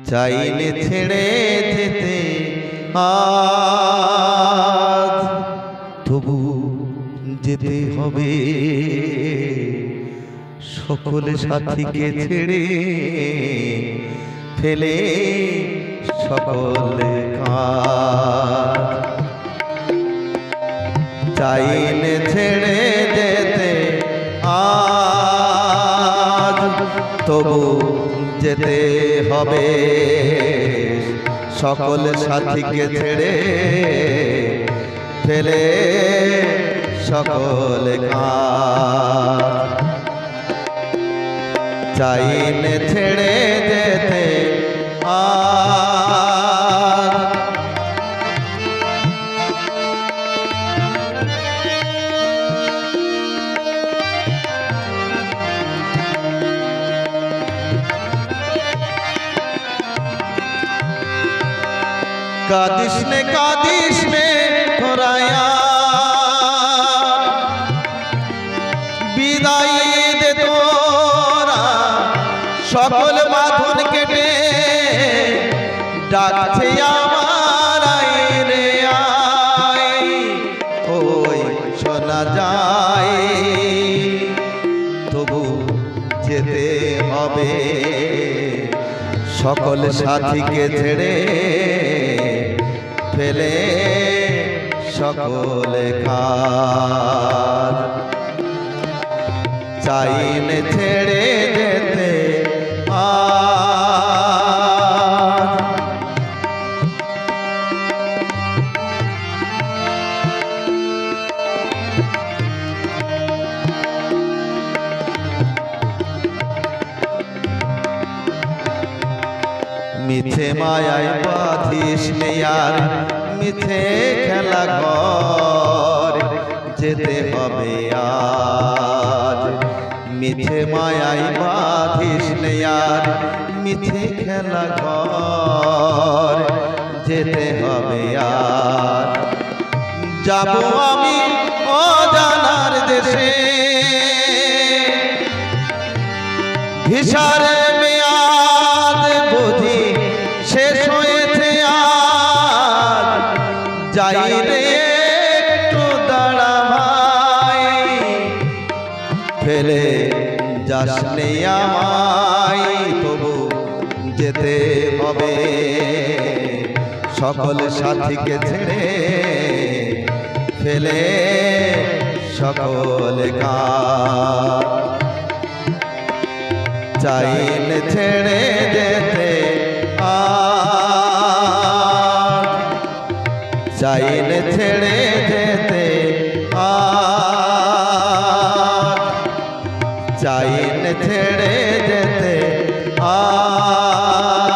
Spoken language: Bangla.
চাইলে ছেড়ে যেতে আজ তবু যেতে হবে সকল সাথীকে ছেড়ে ফেলে সকল কাজ চাইলে ছেড়ে যেতে আজ তবু যেতে হবে সকল সাথীকে ছেড়ে ফেলে সকল কাজ চাইলে ছেড়ে যেতে আজ কাদিস নে তোরায়া বিদায় দে তোরা সকল বাঁধন কেটে ডাকছে আমার আয় রে আয় ওই শোনা যায় তবু যেতে হবে সকল সাথীকে ছেড়ে ফেলে সকল কাজ চাইলে ছেড়ে যেতে আজ মিছে মায়ায় বাঁধিস নে আর মিছে খেলা ঘর যেতে হবে আজ মিছে মায়ায় বাঁধিস নে আর মিছে খেলা ঘর যেতে হবে আজ যাব আমি অজানার দেশে ভিসার মেয়াদ বুঝি শেষ হয়েছে আজ যাই রে একটু দাঁড়া ভাই ফেলে যাস নে আমায় তবু যেতে হবে সকল সাথীকে ছেড়ে ফেলে সকল কাজ চাইলে ছেড়ে যেতে আজ চাইলে ছেড়ে যেতে আজ চাইলে ছেড়ে যেতে আজ